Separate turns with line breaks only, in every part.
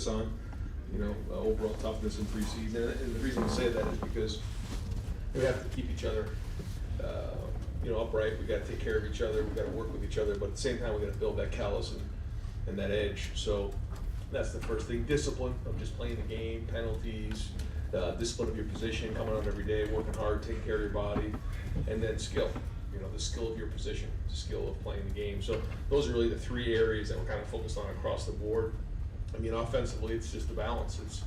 focus on, overall toughness in preseason. And the reason we say that is because we have to keep each other, upright. We got to take care of each other. We got to work with each other. But at the same time, we got to build that callus and that edge. So that's the first thing. Discipline of just playing the game, penalties, discipline of your position, coming out every day, working hard, taking care of your body, and then skill. The skill of your position, the skill of playing the game. So those are really the three areas that we're kind of focused on across the board. I mean, offensively, it's just the balance. It's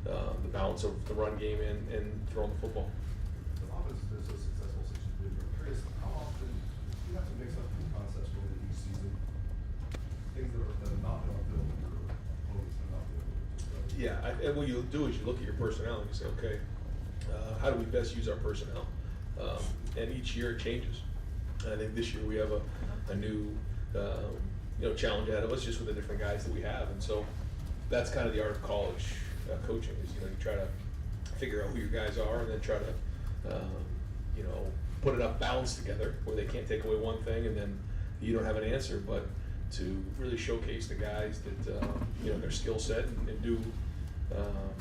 the balance of the run game and throwing the football.
The offense has been so successful since you've been here. I'm curious, how often do you have to mix up new concepts going into each season? Things that have not been on film that your opponents have not been able to do.
Yeah, and what you do is you look at your personnel and you say, okay, how do we best use our personnel? And each year it changes. And I think this year we have a new challenge ahead of us just with the different guys that we have. And so that's kind of the art of college coaching is, you try to figure out who your guys are and then try to, put enough balance together where they can't take away one thing and then you don't have an answer, but to really showcase the guys that, their skill set and do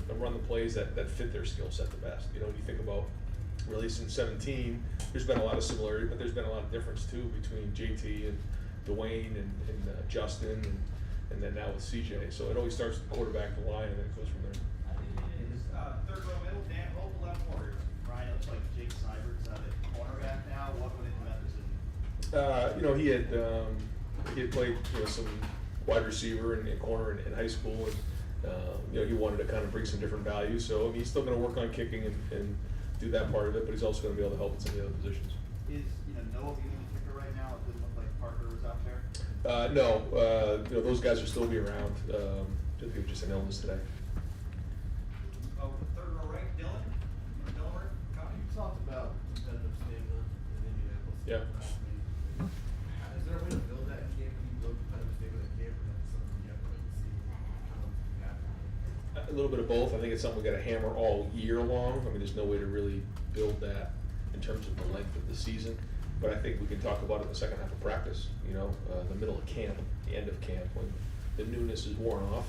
and run the plays that fit their skill set the best. When you think about really since 17, there's been a lot of similarity, but there's been a lot of difference too between JT and Dwayne and Justin and then now with CJ. So it always starts with the quarterback, the line, and then it goes from there.
Third row middle, Dan Hope, left Warriors. Ryan, it looks like Jake Seibert's at cornerback now. What went into that decision?
He had played some wide receiver and corner in high school, and he wanted to kind of bring some different value. So he's still going to work on kicking and do that part of it, but he's also going to be able to help in some of the other positions.
Is Noah the only kicker right now? It didn't look like Parker was out there.
No, those guys will still be around. I think it was just an illness today.
Oh, third row right, Dylan. Dylan,
You talked about competitive stamina in Indianapolis.
Yeah.
Is there a way to build that in camp? Can you build competitive stamina in camp, or that's something you have to wait and see happen?
A little bit of both. I think it's something we got to hammer all year long. I mean, there's no way to really build that in terms of the length of the season. But I think we can talk about it in the second half of practice, the middle of camp, the end of camp, when the newness is worn off.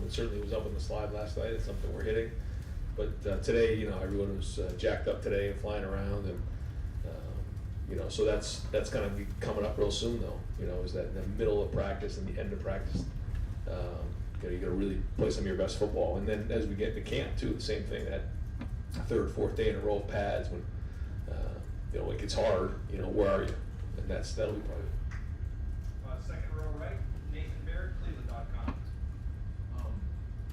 It certainly was up on the slide last night. It's something we're hitting. But today, everyone was jacked up today and flying around. And, so that's kind of coming up real soon, though, is that in the middle of practice and the end of practice. You got to really play some of your best football. And then as we get into camp, too, the same thing, that third, fourth day in a row of pads when, it gets hard, where are you? And that'll be part of it.
second row right, Nathan Barrett, Cleveland.com.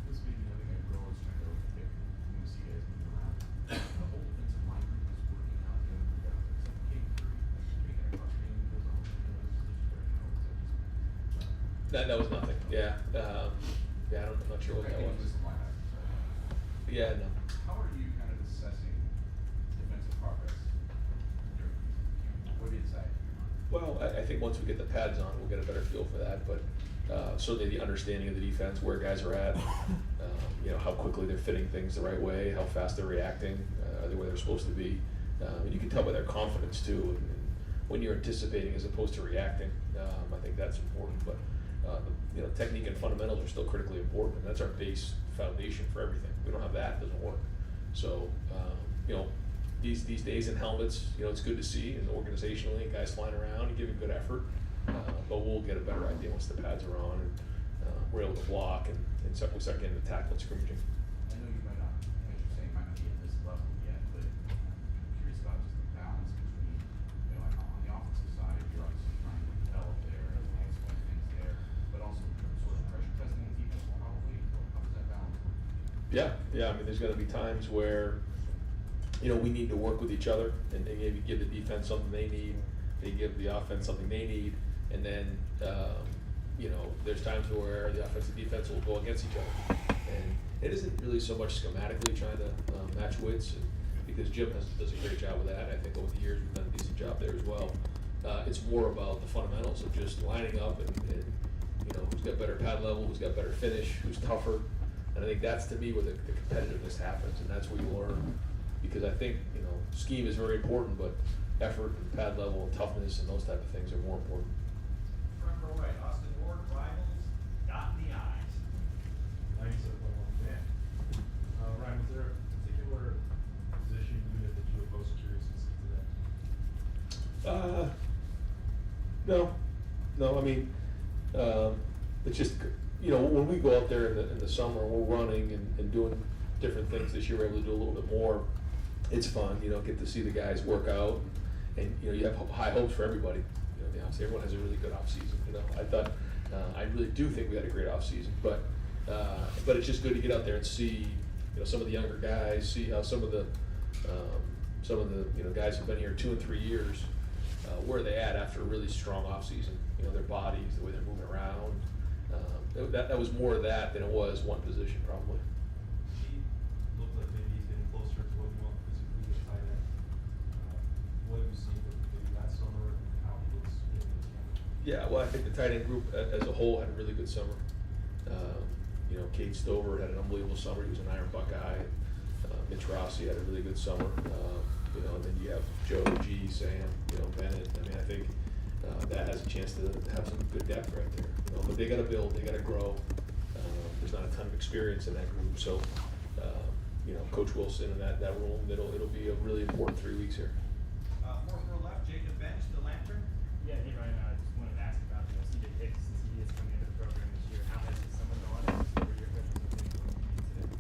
This week, I think I was trying to pick when you see guys moving around. The whole defensive line group is working out the other guys. Like King Three kind of cross training goes on.
That was nothing. Yeah. I'm not sure what that was. Yeah, no.
How are you kind of assessing defensive progress? What is that?
Well, I think once we get the pads on, we'll get a better feel for that. But certainly the understanding of the defense, where guys are at, how quickly they're fitting things the right way, how fast they're reacting, the way they're supposed to be. And you can tell by their confidence too. And when you're anticipating as opposed to reacting, I think that's important. But technique and fundamentals are still critically important, and that's our base foundation for everything. If we don't have that, it doesn't work. So, these days in helmets, it's good to see, and organizationally, guys flying around and giving good effort. But we'll get a better idea once the pads are on and we're able to block and we start getting the tackle and scrimmaging.
I know you might not, as you're saying, might not be at this level yet, but I'm curious about just the balance between, on the offensive side, you're obviously trying to develop there and exploit things there, but also sort of pressure testing the defense probably. How does that balance work?
Yeah. I mean, there's going to be times where, we need to work with each other and maybe give the defense something they need, they give the offense something they need, and then, there's times where the offense and defense will go against each other. And it isn't really so much schematically trying to match wits, because Jim does a great job with that. I think over the years we've done a decent job there as well. It's more about the fundamentals of just lining up and who's got better pad level, who's got better finish, who's tougher. And I think that's, to me, where the competitiveness happens, and that's where you learn. Because I think, scheme is very important, but effort and pad level and toughness and those type of things are more important.
Front row right, Austin Ward, Rivals, dotting the I's.
Thanks.
No, I mean, it's just, when we go out there in the summer, we're running and doing different things. This year we're able to do a little bit more. It's fun, get to see the guys work out, and, you have high hopes for everybody. Obviously everyone has a really good off season. I thought, I really do think we had a great off season, but it's just good to get out there and see, some of the younger guys, see how some of the guys who've been here 2 and 3 years, where they at after a really strong off season. Their bodies, the way they're moving around. That was more of that than it was one position probably.
He looked like maybe he's getting closer to what we want physically as tight end. What have you seen with maybe that summer and how he looks in the camp?
Yeah, well, I think the tight end group as a whole had a really good summer. Cade Stover had an unbelievable summer. He was an Iron Buckeye. Mitch Rossi had a really good summer. And then you have Joe, G, Sam, Bennett. I think that has a chance to have some good depth right there. But they got to build, they got to grow. There's not a ton of experience in that group, so Coach Wilson and that room, it'll be a really important 3 weeks here.
Fourth row left, Jacob Bench, the Lantern.
Yeah, hey Ryan, I just wanted to ask about CJ Hicks since he is coming into the program this year. How has his summer gone? And what were your questions?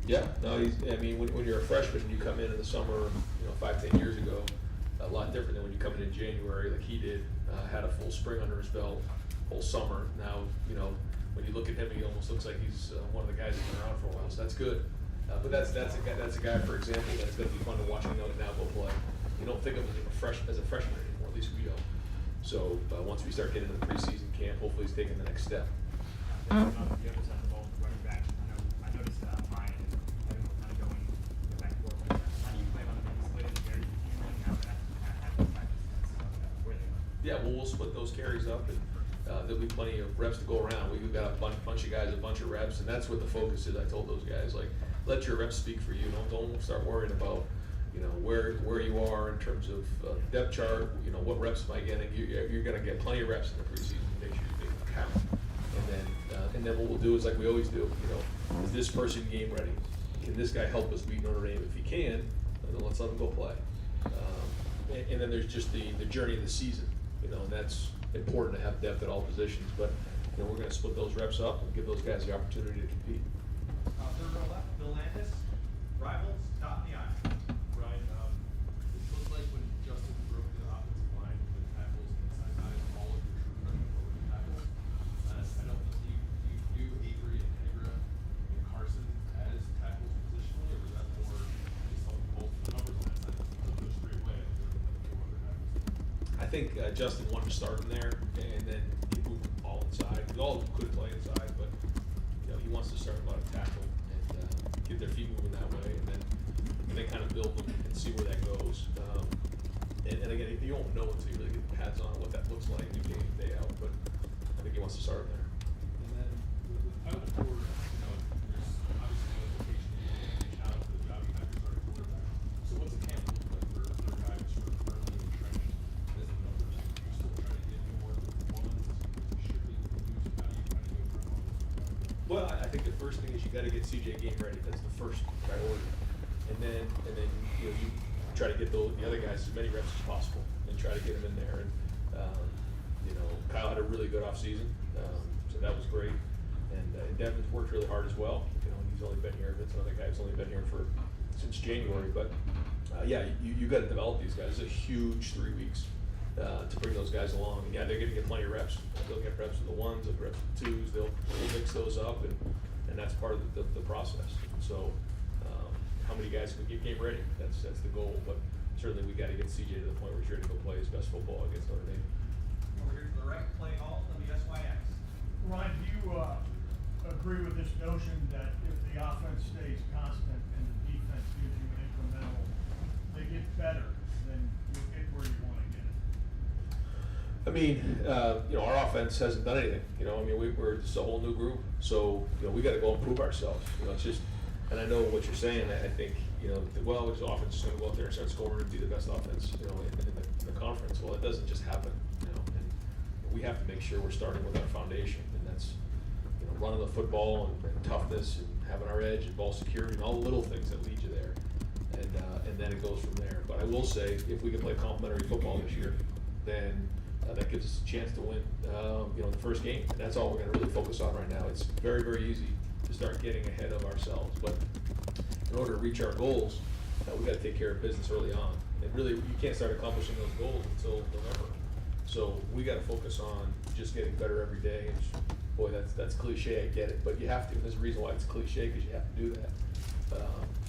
Yeah, no, when you're a freshman and you come in the summer, 5-10 years ago, a lot different than when you come in January like he did. Had a full spring under his belt, whole summer. Now, when you look at him, he almost looks like he's one of the guys that's been around for a while, so that's good. But that's a guy, for example, that's going to be fun to watch him now go play. You don't think of him as a freshman anymore, at least we don't. So once we start getting into the preseason camp, hopefully he's taking the next step.
On the other side of the ball, running back, I noticed Ryan and Kevin were kind of going back and forth. How do you plan on splitting the carries between them now that having practice where they are?
Yeah, well, we'll split those carries up, and there'll be plenty of reps to go around. We've got a bunch of guys, a bunch of reps, and that's what the focus is. I told those guys, let your reps speak for you. Don't start worrying about, where you are in terms of depth chart. What reps am I getting? You're going to get plenty of reps in the preseason to make sure you make them count. And then what we'll do is like we always do. Is this person game ready? Can this guy help us beat Notre Dame? If he can, then let's let him go play. And then there's just the journey of the season. And that's important to have depth at all positions. But we're going to split those reps up and give those guys the opportunity to compete.
Third row left, Bill Landis, Rivals, top in the eye.
Ryan, it looked like when Justin broke the offensive line with the tackles inside guys, all of your true freshman forward tackles. I don't think you view Avery and Negra and Carson as tackles positionally, or was that more just something both the numbers on that side of the straight away?
I think Justin wanted to start him there, and then he moved them all inside. We all could play inside, but he wants to start them out of tackle and get their feet moving that way, and then kind of build them and see where that goes. And again, you don't know until you really get the pads on what that looks like day in, day out. But I think he wants to start them there.
And then with Tyler Ford, there's obviously no location out of the job you have to start a quarterback. So what's a camp look like for a guy who's sort of firmly entrenched as a number two? You still try to get more than one? Should we use how do you go from one?
Well, I think the first thing is you got to get CJ game ready. That's the first priority. And then you try to get the other guys as many reps as possible and try to get them in there. And Kyle had a really good off season, so that was great. And Devin's worked really hard as well. He's only been here. That's another guy who's only been here since January. But you got to develop these guys. It's a huge 3 weeks to bring those guys along. And they're going to get plenty of reps. They'll get reps with the ones, they'll get reps with the twos. They'll mix those up, and that's part of the process. So how many guys can get game ready? That's the goal. But certainly we got to get CJ to the point where he's ready to go play his best football against Notre Dame.
Over here to the right, Clay Hall, WSYX.
Ryan, do you agree with this notion that if the offense stays constant and the defense gives you an incremental, they get better, then you'll get where you want to get it?
Our offense hasn't done anything. We're just a whole new group, so we got to go and prove ourselves. It's just, and I know what you're saying. I think this offense is going to go out there and start scoring and be the best offense, in the conference. Well, it doesn't just happen, and we have to make sure we're starting with our foundation, and that's running the football and toughness and having our edge and ball security and all the little things that lead you there, and then it goes from there. But I will say, if we can play complementary football this year, then that gives us a chance to win, the first game. And that's all we're gonna really focus on right now. It's very, very easy to start getting ahead of ourselves, but in order to reach our goals, we gotta take care of business early on. And really, you can't start accomplishing those goals until November. So we gotta focus on just getting better every day. And boy, that's cliche, I get it, but you have to. There's a reason why it's cliche, because you have to do that.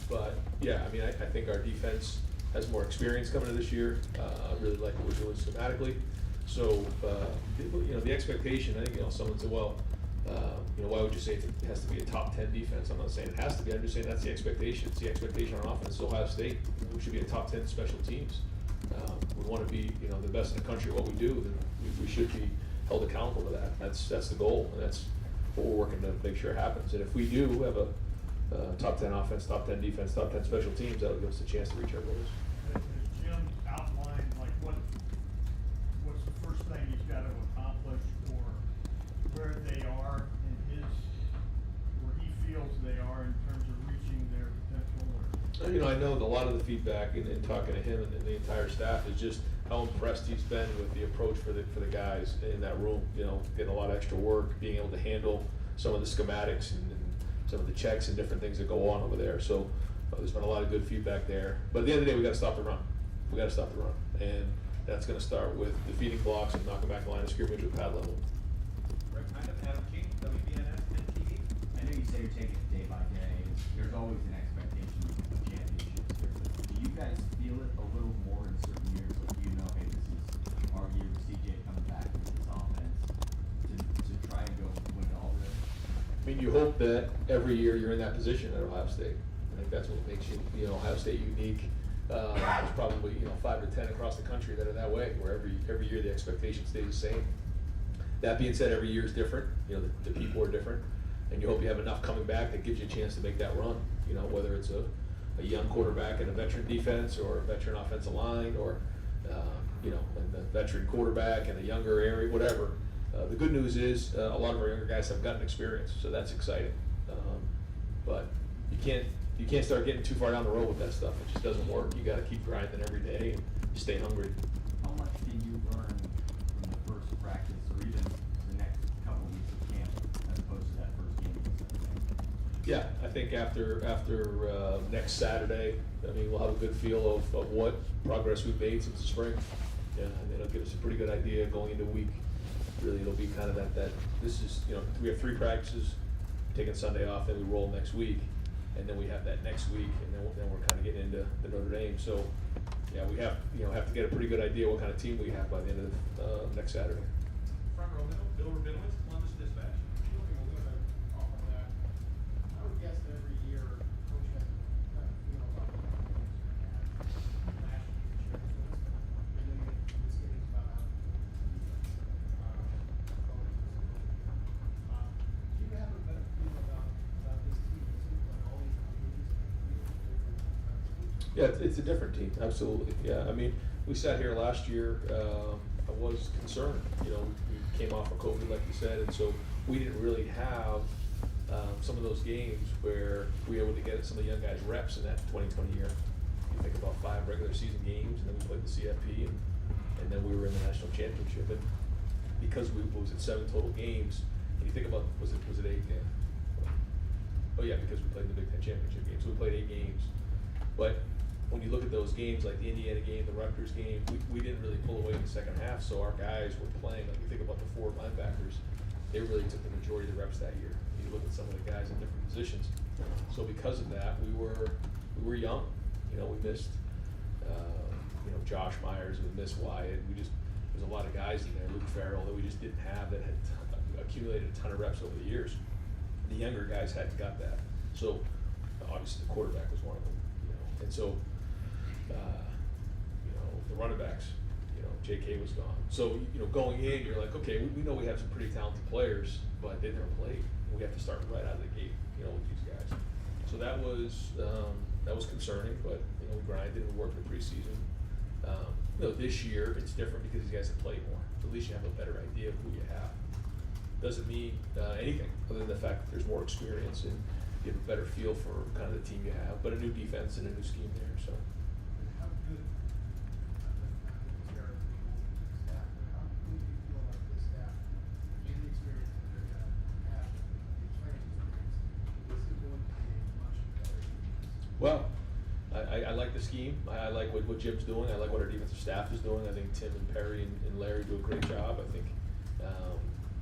But yeah, I mean, I think our defense has more experience coming into this year. I really like what we're doing schematically. So, the expectation, I think, someone said, well, why would you say it has to be a top 10 defense? I'm not saying it has to be, I'm just saying that's the expectation. It's the expectation on offense. It's Ohio State. We should be a top 10 special teams. We want to be, the best in the country at what we do, then we should be held accountable to that. That's the goal, and that's what we're working to make sure happens. And if we do have a top 10 offense, top 10 defense, top 10 special teams, that'll give us a chance to reach our goals.
Has Jim outlined, like, what's the first thing he's got to accomplish, or where they are in where he feels they are in terms of reaching their potential? Or?
I know a lot of the feedback in talking to him and the entire staff is just how impressed he's been with the approach for the guys in that room. Getting a lot of extra work, being able to handle some of the schematics and some of the checks and different things that go on over there. So there's been a lot of good feedback there. But at the end of the day, we got to stop the run. We got to stop the run, and that's going to start with defeating blocks and knocking back the line of scrimmage with pad level.
Adam King, WBNS, NTV. I know you say you're taking it day by day. There's always an expectation of championships here. But do you guys feel it a little more in certain years? Like, hey, this is our year with CJ coming back with this offense to try and go win it all there?
I mean, you hope that every year you're in that position at Ohio State. I think that's what makes you, Ohio State unique. There's probably 5 or 10 across the country that are that way, where every year the expectation stays the same. That being said, every year is different. The people are different, and you hope you have enough coming back that gives you a chance to make that run. Whether it's a young quarterback and a veteran defense, or a veteran offensive line, or and a veteran quarterback and a younger area, whatever. The good news is a lot of our younger guys have gotten experience, so that's exciting. But you can't start getting too far down the road with that stuff. It just doesn't work. You got to keep grinding every day and stay hungry.
How much can you learn from the first practice, or even the next couple of weeks of camp, as opposed to that first game against Saturday?
Yeah, I think after next Saturday, we'll have a good feel of what progress we've made since the spring. Yeah, and it'll give us a pretty good idea going into week. Really, it'll be kind of that this is, we have 3 practices, taking Sunday off, then we roll next week, and then we have that next week, and then we're kind of getting into the Notre Dame. So, yeah, we have to get a pretty good idea what kind of team we have by the end of next Saturday.
Front row middle, Bill Rabinowitz, Columbus Dispatch. Looking a little bit off of that, I would guess that every year coach has to kind of feel about what the games are going to have. Last year, so it's really this game is about how do you have a better feel about this team? It seems like all these movies
Yeah, it's a different team, absolutely. Yeah, we sat here last year. I was concerned. We came off of COVID, like you said, and so we didn't really have some of those games where we were able to get some of the young guys reps in that 2020 year. You think about 5 regular season games, and then we played the CFP, and then we were in the national championship. And because we was at 7 total games, and you think about was it 8? Yeah. Oh yeah, because we played the Big Ten championship game, so we played 8 games. But when you look at those games, like the Indiana game, the Rutgers game, we didn't really pull away in the second half, so our guys were playing. Like you think about the 4 linebackers, they really took the majority of the reps that year. You look at some of the guys in different positions. So because of that, we were young. We missed Josh Myers, we missed Wyatt. There's a lot of guys in there, Luke Farrell, that we just didn't have, that had accumulated a ton of reps over the years. The younger guys hadn't got that. So obviously the quarterback was one of them. And so the running backs, JK was gone. So, going in, you're like, okay, we know we have some pretty talented players, but they never played. We have to start right out of the gate, with these guys. So that was concerning, but, we grinded and worked in preseason. This year it's different because these guys have played more. So at least you have a better idea of who you have. Doesn't mean anything other than the fact that there's more experience and you have a better feel for kind of the team you have, but a new defense and a new scheme there. So.
How good
Well, I like the scheme. I like what Jim's doing. I like what our defensive staff is doing. I think Tim and Perry and Larry do a great job. I think,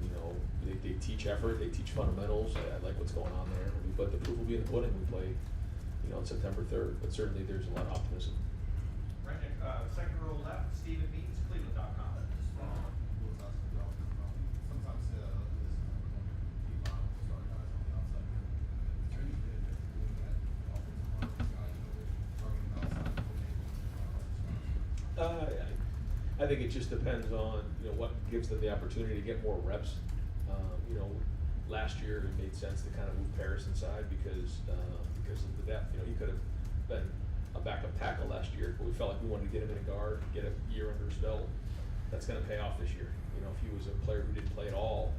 you know, they teach effort, they teach fundamentals. I like what's going on there. But the proof will be in the pudding. We play, you know, on September 3rd. But certainly there's a lot of optimism.
Right, second row left, Stephen Means, Cleveland.com.
Sometimes, this is keep on start guys on the outside. Is there any benefit to doing that offensive line guys, you know, targeting outside?
I think it just depends on, you know, what gives them the opportunity to get more reps. You know, last year it made sense to kind of move Paris inside because of the depth. You know, he could have been a backup tackle last year, but we felt like we wanted to get him in a guard, get a year under his belt. That's going to pay off this year. You know, if he was a player who didn't play at all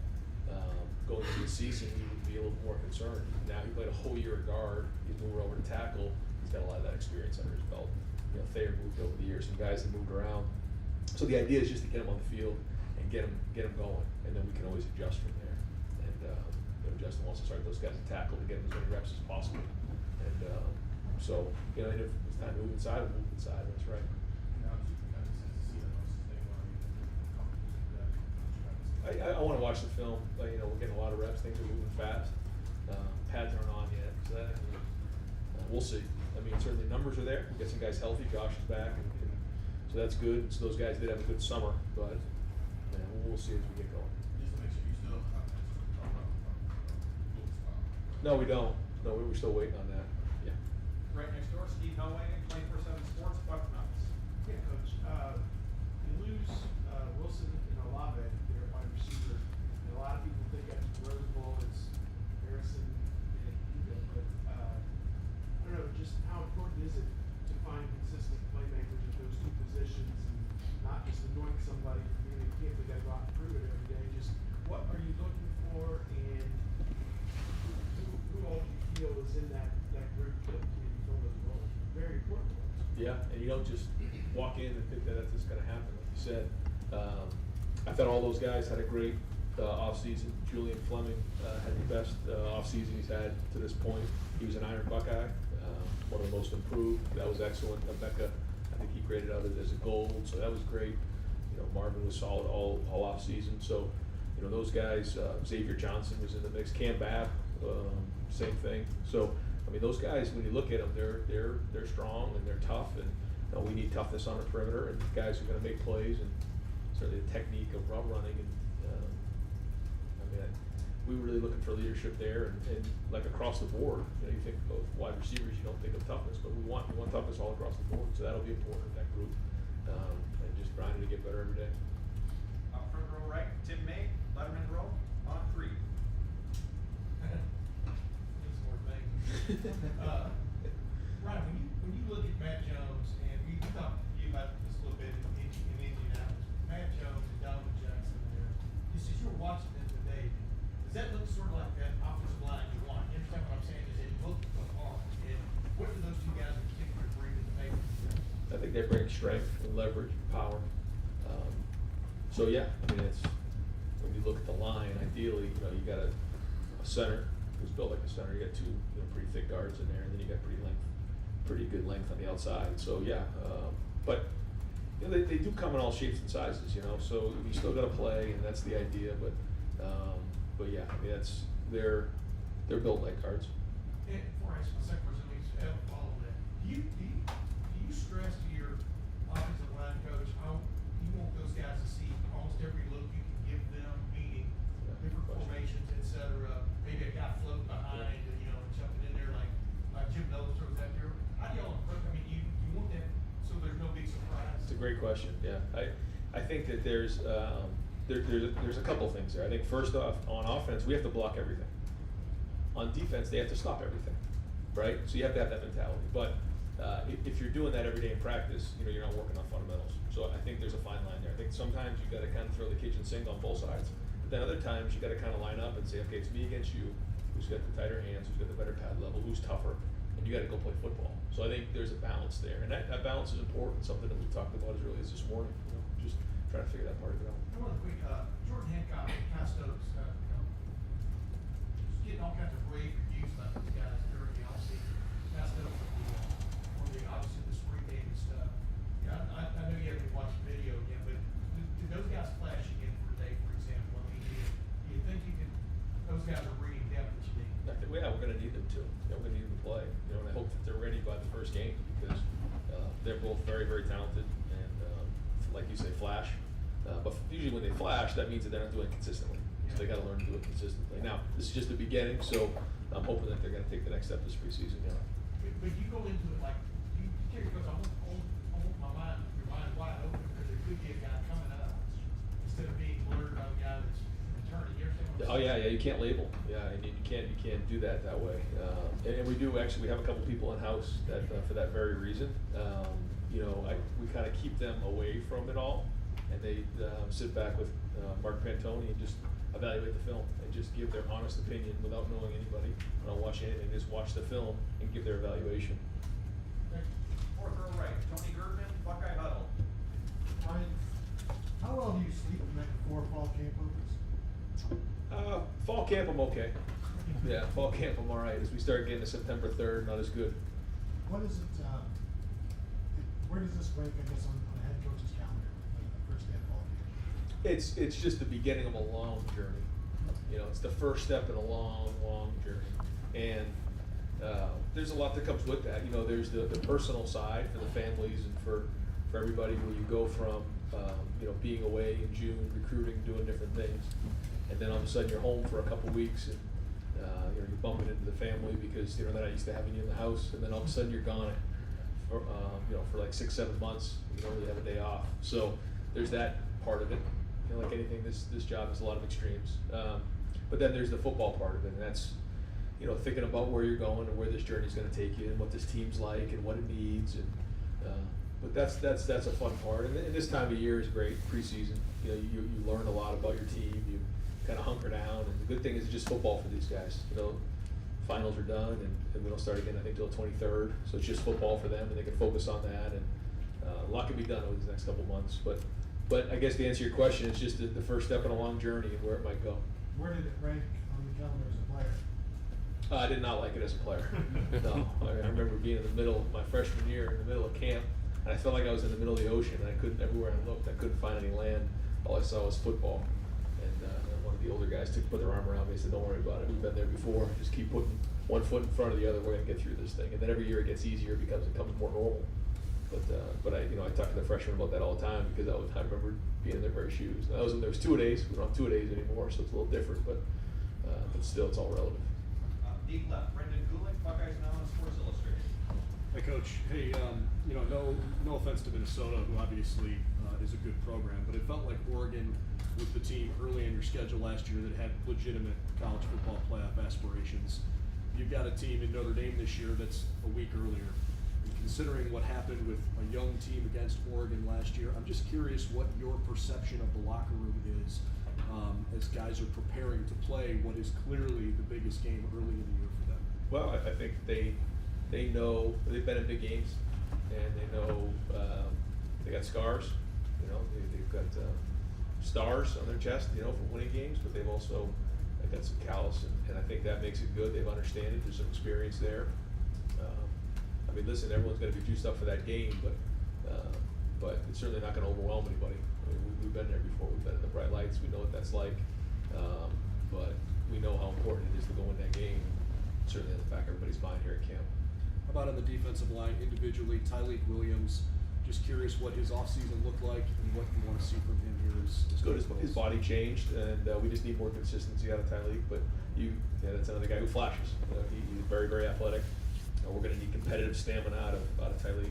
going into the season, he would be a little more concerned. Now he played a whole year at guard. He's moved over to tackle. He's got a lot of that experience under his belt. You know, Thayer moved over the years. Some guys that moved around. So the idea is just to get him on the field and get him going, and then we can always adjust from there. And you know, Justin wants to start those guys to tackle to get them as many reps as possible. And so, you know, and if it's time to move inside, we'll move inside. That's right.
And obviously, you got a sense to see that most of the day, comfortable with that.
I want to watch the film. You know, we're getting a lot of reps. Things are moving fast. Pads aren't on yet, so that we'll see. I mean, certainly numbers are there. We get some guys healthy. Josh is back, and so that's good. So those guys did have a good summer, but you know, we'll see as we get going.
Just to make sure you still have that talk about Louis style.
No, we don't. No, we're still waiting on that. Yeah.
Right next door, Steve Hellwagon, 24/7 Sports, Buckeyes.
Yeah, Coach, you lose, Wilson and Olave, their wide receiver, and a lot of people think after the Rose Bowl, it's Harrison and Hugo, but, I don't know, just how important is it to find consistent playmakers at those two positions and not just anoint somebody for being a kid, they gotta go out and prove it every day, just what are you looking for and who all do you feel is in that group that can fill those roles? Very important roles.
Yeah, and you don't just walk in and think that that's just going to happen, like you said. I thought all those guys had a great offseason. Julian Fleming had the best offseason he's had to this point. He was an Iron Buckeye, one of the most improved. That was excellent. Becca, I think he graded out as a gold, so that was great. You know, Marvin was solid all offseason. So, you know, those guys, Xavier Johnson was in the mix. Cam Babb, same thing. So, I mean, those guys, when you look at them, they're strong and they're tough, and you know, we need toughness on the perimeter and guys who are going to make plays, and certainly the technique of run running. And I mean, we were really looking for leadership there, and like across the board. You know, you think of wide receivers, you don't think of toughness, but we want toughness all across the board. So that'll be important in that group, and just grinding to get better every day.
Up front row right, Tim May, Letterman row, on 3.
Needs more things. Ryan, when you look at Matt Jones, and we talked to you about this a little bit in Indianapolis, Matt Jones and Donovan Jackson there, just as you were watching them today, does that look sort of like that offensive line you want? You understand what I'm saying? Does it look hard? And what do those two guys in particular bring to the table?
I think they bring strength and leverage, power. So yeah, I mean, it's when you look at the line, ideally, you know, you got a center who's built like a center. You got two, you know, pretty thick guards in there, and then you got pretty good length on the outside. So yeah, but you know, they do come in all shapes and sizes, you know. So you still got to play, and that's the idea. But yeah, I mean, they're built like cards.
And before I ask my second question, let me just follow that. Do you stress to your offensive line coach how you want those guys to see almost every look you can give them, meaning different formations, et cetera, maybe a guy floating behind, you know, and jumping in there like Jim Knowles throws that there. How do y'all approach? I mean, you want that so there's no big surprise?
It's a great question. Yeah, I think that there's a couple things there. I think first off, on offense, we have to block everything. On defense, they have to stop everything, right? So you have to have that mentality. But if you're doing that every day in practice, you know, you're not working on fundamentals. So I think there's a fine line there. I think sometimes you got to kind of throw the kitchen sink on both sides. But then other times you got to kind of line up and say, okay, it's me against you. Who's got the tighter hands? Who's got the better pad level? Who's tougher? And you got to go play football. So I think there's a balance there, and that balance is important. Something that we talked about as early as this morning. You know, just trying to figure that part of it out.
One quick, Jordan Hancock, Cal Stokes, you know, just getting all kinds of rave reviews about these guys during the offseason. Cal Stokes,
first game because they're both very, very talented and, like you say, flash. But usually when they flash, that means that they're not doing it consistently. So they got to learn to do it consistently. Now, this is just the beginning, so I'm hoping that they're going to take the next step this preseason. Yeah.
But you go into it like, you carry, because I want your mind wide open, because there could be a guy coming up, instead of being blurred by the guy that's returning, you understand what I'm
Oh
saying?
yeah, you can't label. Yeah, and you can't do that way. And we do actually. We have a couple people in house that for that very reason. We kind of keep them away from it all, and they sit back with Mark Pantoni and just evaluate the film and just give their honest opinion without knowing anybody. I don't watch anything. Just watch the film and give their evaluation.
Fourth row right, Tony Girdman, Buckeye Huddle.
Ryan, how well do you sleep the night before fall camp opens?
Fall camp, I'm okay. Yeah, fall camp, I'm all right. As we start getting to September 3rd, not as good.
What is it, where does this rank, I guess, on a head coach's calendar, like the first day of fall camp?
It's just the beginning of a long journey. It's the first step in a long, long journey. And there's a lot that comes with that. There's the personal side for the families and for everybody, where you go from being away in June, recruiting, doing different things, and then all of a sudden you're home for a couple weeks and you're bumping into the family because they're not used to having you in the house, and then all of a sudden you're gone for like 6-7 months. You don't really have a day off. So there's that part of it. Like anything, this job has a lot of extremes. But then there's the football part of it, and that's thinking about where you're going and where this journey's going to take you and what this team's like and what it needs. And but that's a fun part. And this time of year is great. Preseason, you learn a lot about your team. You kind of hunker down, and the good thing is it's just football for these guys. Finals are done, and we don't start again I think till the 23rd. So it's just football for them, and they can focus on that. And a lot can be done over the next couple months. But I guess to answer your question, it's just the first step in a long journey and where it might go.
Where did it rank on the calendar as a player?
I did not like it as a player. No, I remember being in the middle of my freshman year, in the middle of camp, and I felt like I was in the middle of the ocean. And I couldn't, everywhere I looked, I couldn't find any land. All I saw was football. And one of the older guys put their arm around me and said, "Don't worry about it. We've been there before. Just keep putting one foot in front of the other. We're gonna get through this thing." And then every year it gets easier because it becomes more normal. But I talk to the freshmen about that all the time because I remember being in their very shoes. There was 2-a-days. We don't have 2-a-days anymore, so it's a little different. But still, it's all relative.
Deep left, Brendan Gulick, Buckeyes Now on Sports Illustrated.
Hey, Coach. Hey, no offense to Minnesota, who obviously is a good program, but it felt like Oregon was the team early in your schedule last year that had legitimate college football playoff aspirations. You've got a team in Notre Dame this year that's a week earlier. And considering what happened with a young team against Oregon last year, I'm just curious what your perception of the locker room is as guys are preparing to play what is clearly the biggest game early in the year for them.
Well, I think they know they've been in big games, and they know they got scars. They've got stars on their chest, for winning games, but they've also got some callous, and I think that makes it good. They've understood it. There's some experience there. Listen, everyone's going to be juiced up for that game, but it's certainly not going to overwhelm anybody. We've been there before. We've been in the bright lights. We know what that's like. But we know how important it is to go in that game. Certainly in the back of everybody's mind here at camp.
How about on the defensive line individually, Tyleek Williams? Just curious what his offseason looked like and what you want to see from him here.
It's good. His body changed, and we just need more consistency out of Tyleek. But that's another guy who flashes. He's very, very athletic. We're going to need competitive stamina out of Tyleek,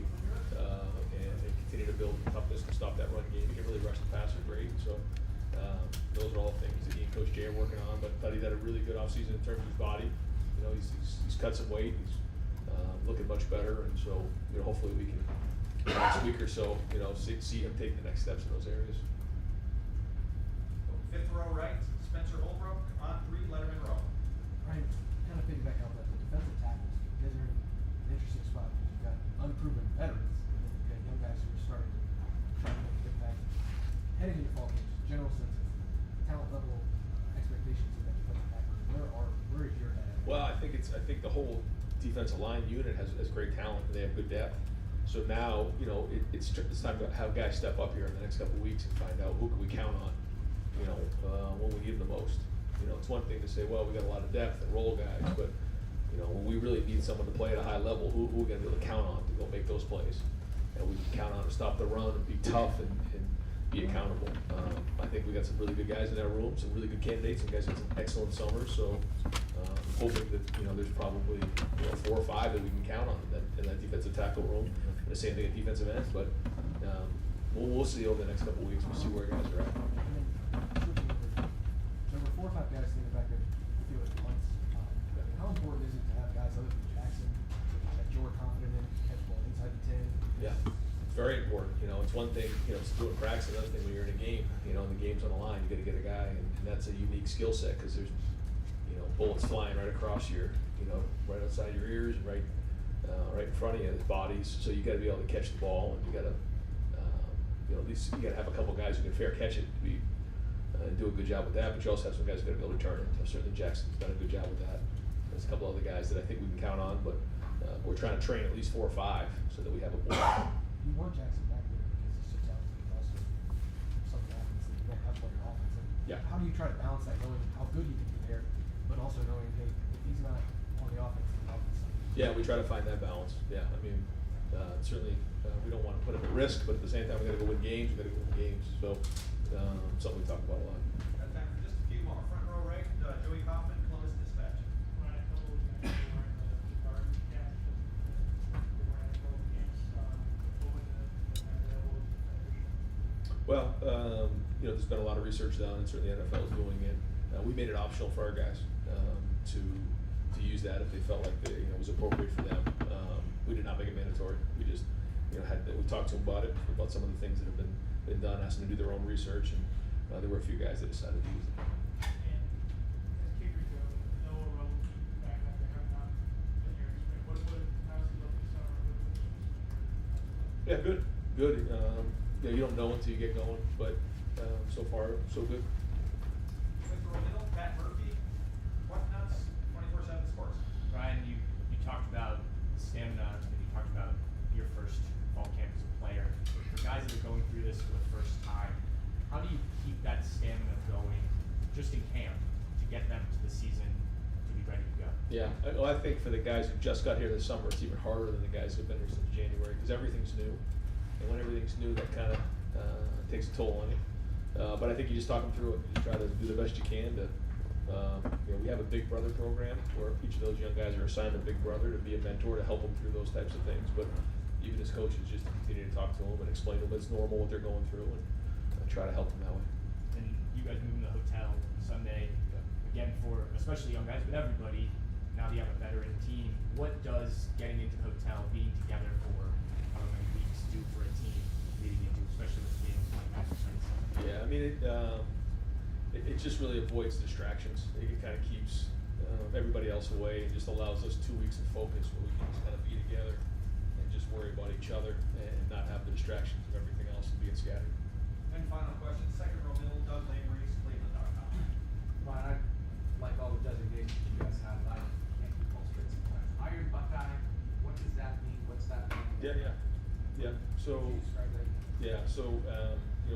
and continue to build toughness and stop that run game. He can really rush the passer great. So those are all things that he and Coach Jay are working on. But I thought he's had a really good offseason in terms of his body. He's cut some weight. He's looking much better, and so hopefully we can in the next week or so see him take the next steps in those areas.
Fifth row right, Spencer Holbrook on 3, Letterman row.
Ryan, kind of piggyback off that, the defensive tackles, you guys are in an interesting spot because you've got unproven veterans, and then you've got young guys who are starting to try to make an impact. Heading into fall games, general sense of talent level expectations of that defensive tackle, where is your head at?
Well, I think the whole defensive line unit has great talent, and they have good depth. So now, it's time to have guys step up here in the next couple of weeks and find out who can we count on, when we need them the most. It's one thing to say, well, we got a lot of depth and role guys, but You know, when we really need someone to play at a high level, who are we gonna be able to count on to go make those plays? And we can count on to stop the run and be tough and be accountable. I think we got some really good guys in that room, some really good candidates, and guys had some excellent summers, so, I'm hoping that, you know, there's probably, 4 or 5 that we can count on in that defensive tackle room, and the same thing at defensive ends, but, we'll see over the next couple of weeks, we'll see where guys are at.
And then switching over, there were 4 or 5 guys standing back there the field at once. How important is it to have guys other than Jackson that you're confident in, catch ball inside the 10?
Yeah, it's very important, it's one thing, it's doing practice, another thing when you're in a game, and the game's on the line, you gotta get a guy, and that's a unique skill set, cause there's, bullets flying right across your, right outside your ears and right in front of you, there's bodies, so you gotta be able to catch the ball, and you gotta, at least you gotta have a couple guys who can fair catch it to be, do a good job with that, but you also have some guys who gotta be able to return it. Certainly Jackson's done a good job with that. There's a couple other guys that I think we can count on, but, we're trying to train at least 4 or 5 so that we have a board.
You want Jackson back there because he sits out, but also something happens that you don't have for your offense. And
Yeah.
How do you try to balance that, knowing how good you can be there, but also knowing, hey, if he's not on the offense, the offense.
Yeah, we try to find that balance. Yeah, I mean, certainly, we don't wanna put him at risk, but at the same time, we gotta go win games, So, something we talk about a lot.
Got time for just a few more. Front row right, Joey Kaufman, Columbus Dispatch.
Ryan, a couple of guys who are in the garden catch, they were at both games, what would the
Well, there's been a lot of research done, and certainly the NFL is doing it. We made it optional for our guys, to use that if they felt like it was appropriate for them. We did not make it mandatory. We just, we talked to them about some of the things that have been done, asked them to do their own research, and there were a few guys that decided to use it.
And as kickers go, Noah Rubble back up there, not in your expect, how's he look this summer?
Yeah, good. You don't know until you get going, but so far, so good.
Fifth row middle, Pat Murphy, What Nuts, 24/7 Sports.
Ryan, you talked about stamina, and you talked about your first fall camp as a player. For guys that are going through this for the first time, how do you keep that stamina going just in camp to get them to the season to be ready to go?
Yeah, I think for the guys who just got here this summer, it's even harder than the guys who've been here since January, because everything's new. And when everything's new, that kind of takes a toll on you. But I think you just talk them through it. You try to do the best you can to, we have a Big Brother program where each of those young guys are assigned a Big Brother to be a mentor to help them through those types of things. But even as coaches, just to continue to talk to them and explain to them it's normal what they're going through, and try to help them that way.
And you guys moving to the hotel Sunday, again, for especially young guys, but everybody, now that you have a veteran team, what does getting into the hotel, being together for however many weeks do for a team leading into, especially with games like that?
Yeah, I mean, it just really avoids distractions. It kind of keeps everybody else away and just allows us 2 weeks of focus where we can just kind of be together and just worry about each other and not have the distractions of everything else and being scattered.
And final question, second row middle, Doug Lamery, Cleveland.com.
Ryan, I like all the designations you guys have, I can't keep all straight sometimes. Iron Buckeye, what does that mean? What's that mean?
Yeah. So,
Can you describe that?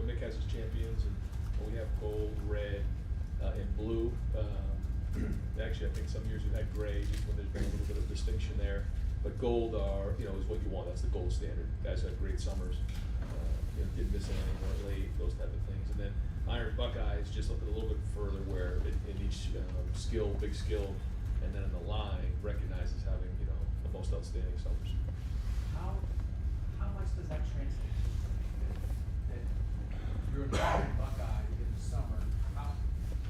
Mick has his champions, and we have gold, red, and blue. Actually, I think some years we've had gray, just when there's been a little bit of distinction there. But gold is what you want. That's the gold standard. Guys had great summers. Didn't miss anything, weren't late, those type of things. And then Iron Buckeye is just a little bit further, where in each skill, big skill, and then in the line recognizes having the most outstanding summers.
How much does that translate to something that you're an Iron Buckeye in the summer?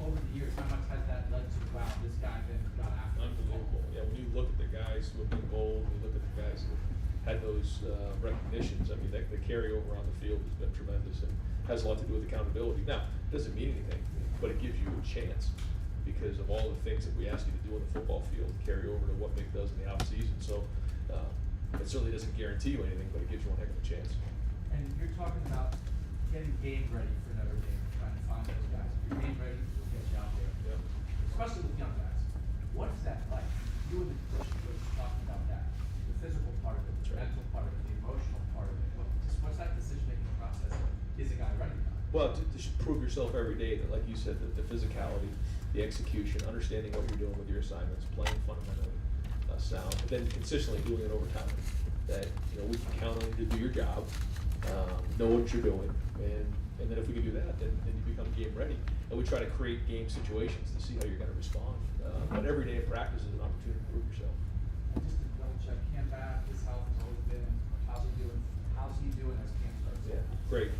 Over the years, how much has that led to, wow, this guy then got after it?
Unbelievable. Yeah, when you look at the guys who have been gold, when you look at the guys who had those recognitions, I mean, the carryover on the field has been tremendous and has a lot to do with accountability. Now, it doesn't mean anything, but it gives you a chance because of all the things that we ask you to do on the football field, carry over to what Mick does in the offseason. So it certainly doesn't guarantee you anything, but it gives you one heck of a chance.
And you're talking about getting game ready for Notre Dame, trying to find those guys. If you're game ready, we'll get you out there.
Yeah.
Especially with young guys. What is that like? You and the coach were talking about that. The physical part of it, the
That's right.
mental part of it, the emotional part of it. What's that decision-making process? Is a guy ready or not?
Well, to prove yourself every day, that, like you said, the physicality, the execution, understanding what you're doing with your assignments, playing fundamentally, sound, but then consistently doing it over time. That, we can count on you to do your job, know what you're doing, and then if we can do that, then you become game ready. And we try to create game situations to see how you're gonna respond. But every day of practice is an opportunity to prove yourself.
And just to double check, Cam Bath, his health has always been, how's he doing as Cam starts?
Yeah, great.